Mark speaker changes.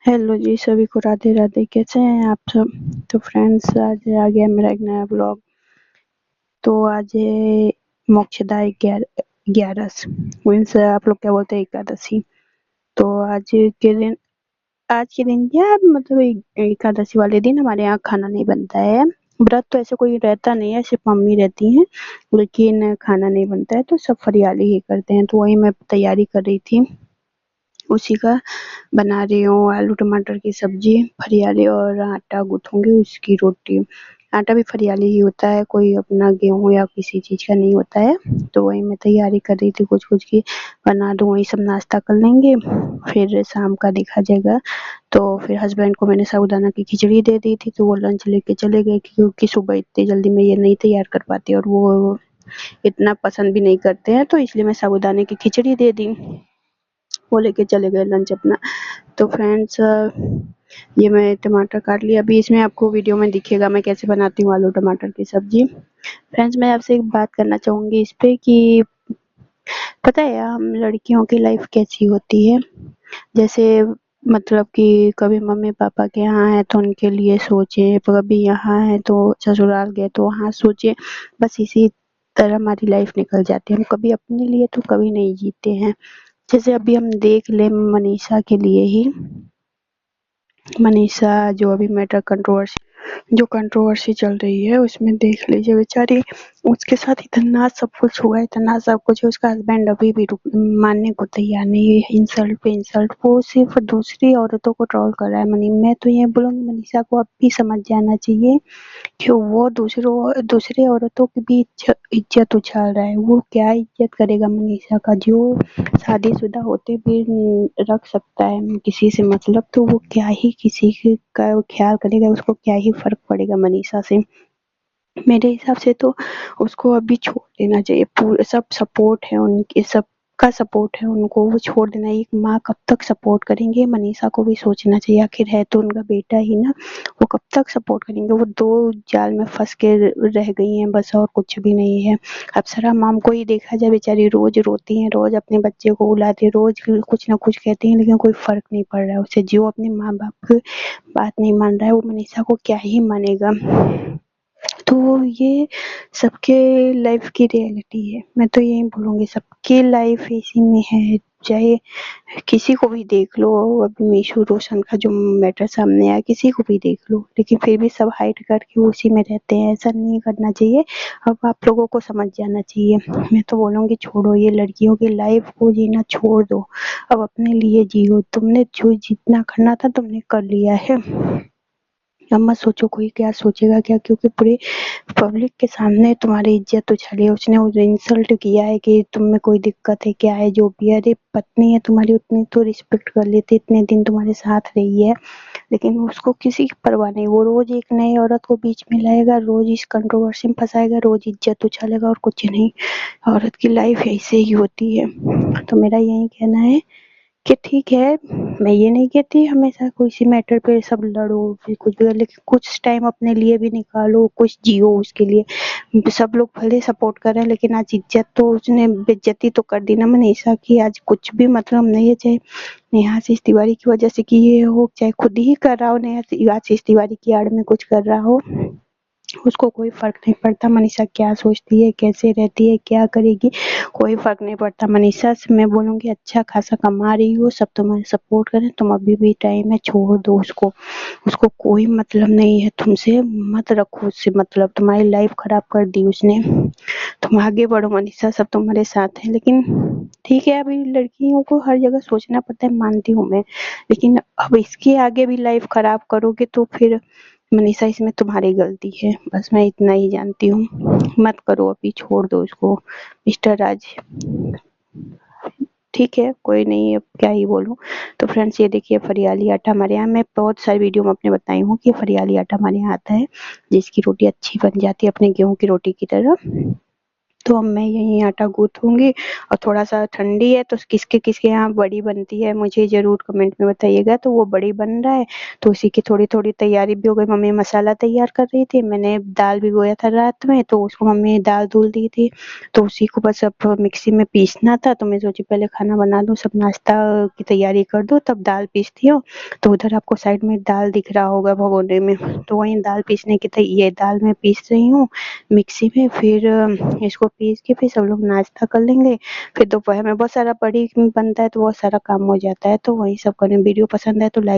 Speaker 1: Hello जी, सभी को राधे राधे। कैसे हैं आप सब? तो फ्रेंड्स, आज आ गया मेरा एक नया ब्लॉग। तो आज है मोक्षदा 11 मीन्स आप लोग क्या बोलते हैं, एकादशी। तो आज के दिन क्या मतलब एकादशी वाले दिन हमारे यहाँ खाना नहीं बनता है। व्रत तो ऐसे कोई रहता नहीं है, सिर्फ मम्मी रहती हैं, लेकिन खाना नहीं बनता है तो सब फरियाली ही करते हैं। तो वही मैं तैयारी कर रही थी, उसी का बना रही हूँ। आलू टमाटर की सब्जी, फरियाली, और आटा गूंथूंगी उसकी रोटी। आटा भी फरियाली ही होता है, कोई अपना गेहूं या किसी चीज का नहीं होता है। तो वही मैं तैयारी कर रही थी कुछ कुछ की, बना दूं। वही सब नाश्ता कर लेंगे, फिर शाम का देखा जाएगा। तो फिर हस्बैंड को मैंने साबूदाना की खिचड़ी दे दी थी, तो वो लंच लेके चले गए, क्योंकि सुबह इतनी जल्दी मैं ये नहीं तैयार कर पाती और वो इतना पसंद भी नहीं करते हैं, तो इसलिए मैं साबूदाने की खिचड़ी दे दी। वो लेके चले गए लंच अपना। तो फ्रेंड्स, ये मैं टमाटर काट लिया। अभी इसमें आपको वीडियो में दिखेगा मैं कैसे बनाती हूँ आलू टमाटर की सब्जी। फ्रेंड्स, मैं आपसे एक बात करना चाहूंगी इस पे कि पता है हम लड़कियों की लाइफ कैसी होती है। जैसे मतलब कि कभी मम्मी पापा के यहाँ है तो उनके लिए सोचे, कभी यहाँ है तो ससुराल गए तो वहाँ सोचे। बस इसी तरह हमारी लाइफ निकल जाती है, हम कभी अपने लिए तो कभी नहीं जीते हैं। जैसे अभी हम देख लें मनीषा के लिए ही, मनीषा जो अभी मैटर कंट्रोवर्सी, जो कंट्रोवर्सी चल रही है उसमें देख लीजिए बेचारी, उसके साथ इतना सब कुछ हुआ है, इतना सब कुछ है। उसका हस्बैंड अभी भी मानने को तैयार नहीं है। इंसल्ट पे इंसल्ट, वो सिर्फ दूसरी औरतों को ट्रोल कर रहा है। मैं तो ये बोलूंगी मनीषा को अब भी समझ जाना चाहिए कि वो दूसरे औरतों की भी इज्जत उछाल रहा है। वो क्या इज्जत करेगा मनीषा का, जो शादीशुदा होते भी रख सकता है किसी से मतलब, तो वो क्या ही किसी का ख्याल करेगा, उसको क्या ही फर्क पड़ेगा मनीषा से। मेरे हिसाब से तो उसको अभी छोड़ देना चाहिए। पूरे सब सपोर्ट है उनके, सबका सपोर्ट है उनको, वो छोड़ देना। एक माँ कब तक सपोर्ट करेंगे, मनीषा को भी सोचना चाहिए। आखिर है तो उनका बेटा ही ना, वो कब तक सपोर्ट करेंगे। वो दो जाल में फंस के रह गई हैं बस, और कुछ भी नहीं है। अप्सरा मैम को ही देखा जाए, बेचारी रोज रोती हैं, रोज अपने बच्चे को बुलाती है, रोज कुछ ना कुछ कहती हैं, लेकिन कोई फर्क नहीं पड़ रहा है उससे। जो अपने माँ बाप की बात नहीं मान रहा है, वो मनीषा को क्या ही मानेगा। तो ये सबके लाइफ की रियलिटी है। मैं तो यही बोलूंगी, सबकी लाइफ इसी में है। चाहे किसी को भी देख लो, अभी मीशू रोशन का जो मैटर सामने आया, किसी को भी देख लो, लेकिन फिर भी सब हाइड करके उसी में रहते हैं। ऐसा नहीं करना चाहिए। अब आप लोगों को समझ जाना चाहिए। मैं तो बोलूंगी छोड़ो, ये लड़कियों की लाइफ को जीना छोड़ दो। अब अपने लिए जियो। तुमने जो जितना करना था तुमने कर लिया है। अब मत सोचो कोई क्या सोचेगा क्या, क्योंकि पूरे पब्लिक के सामने तुम्हारी इज्जत उछाली है। उसने उसे इंसल्ट किया है कि तुम में कोई दिक्कत है क्या है, जो भी है। अरे पत्नी है तुम्हारी, उतनी तो रिस्पेक्ट कर लेती, इतने दिन तुम्हारे साथ रही है। लेकिन उसको किसी की परवाह नहीं। वो रोज एक नई औरत को बीच में लाएगा, रोज इस कंट्रोवर्सी में फंसाएगा, रोज इज्जत उछालेगा, और कुछ नहीं। औरत की लाइफ ऐसे ही होती है। तो मेरा यही कहना है कि ठीक है, मैं ये नहीं कहती हमेशा किसी मैटर पे सब लड़ो, फिर कुछ भी, लेकिन कुछ टाइम अपने लिए भी निकालो, कुछ जियो उसके लिए। सब लोग भले सपोर्ट कर रहे हैं, लेकिन आज इज्जत तो उसने बेइज्जती तो कर दी ना मनीषा की। आज कुछ भी मतलब नहीं है, चाहे नेहाशीष तिवारी की वजह से कि ये हो, चाहे खुद ही कर रहा हो, नेहाशीष तिवारी की आड़ में कुछ कर रहा हो, उसको कोई फर्क नहीं पड़ता। मनीषा क्या सोचती है, कैसे रहती है, क्या करेगी, कोई फर्क नहीं पड़ता। मनीषा से मैं बोलूंगी अच्छा खासा कमा रही हो, सब तुम्हारे सपोर्ट करें, तुम अभी भी टाइम है, छोड़ दो उसको। उसको कोई मतलब नहीं है तुमसे, मत रखो उससे मतलब। तुम्हारी लाइफ खराब कर दी उसने। तुम आगे बढ़ो मनीषा, सब तुम्हारे साथ है। लेकिन ठीक है, अभी लड़कियों को हर जगह सोचना पड़ता है, मानती हूँ मैं, लेकिन अब इसके आगे भी लाइफ खराब करोगे तो फिर मनीषा इसमें तुम्हारी गलती है। बस मैं इतना ही जानती हूँ। मत करो अभी, छोड़ दो उसको मिस्टर राज। ठीक है, कोई नहीं, अब क्या ही बोलूं। तो फ्रेंड्स, ये देखिए फरियाली आटा हमारे यहाँ, मैं बहुत सारी वीडियो में अपने बताई हूँ कि फरियाली आटा हमारे यहाँ आता है, जिसकी रोटी अच्छी बन जाती है अपने गेहूं की रोटी की तरह। तो अब मैं यही आटा गूँथूँगी और थोड़ा-सा ठंडी है तो किसके-किसके यहाँ बड़ी बनती है मुझे ज़रूर कमेंट में बताइएगा। तो वो बड़ी बन रहा है तो उसी की थोड़ी-थोड़ी तैयारी भी हो गई। मम्मी मसाला तैयार कर रही थी, मैंने दाल भिगोया था रात में तो उसको मम्मी ने दाल धुल दी थी। तो उसी को बस अब मिक्सी में पीसना था तो मैं सोची पहले खाना बना दूँ, सब नाश्ता की तैयारी कर दूँ तब दाल पीसती हूँ। तो उधर आपको साइड में दाल दिख रहा होगा भगोने में, तो वहीं दाल पीसने की ये दाल मैं पीस रही हूँ मिक्सी में। फिर इसको पीस के फिर सब लोग नाश्ता कर लेंगे। फिर दोपहर में बहुत सारा बड़ी बनता है तो बहुत सारा काम हो जाता है। तो वही सब करें। वीडियो पसंद आए तो लाइक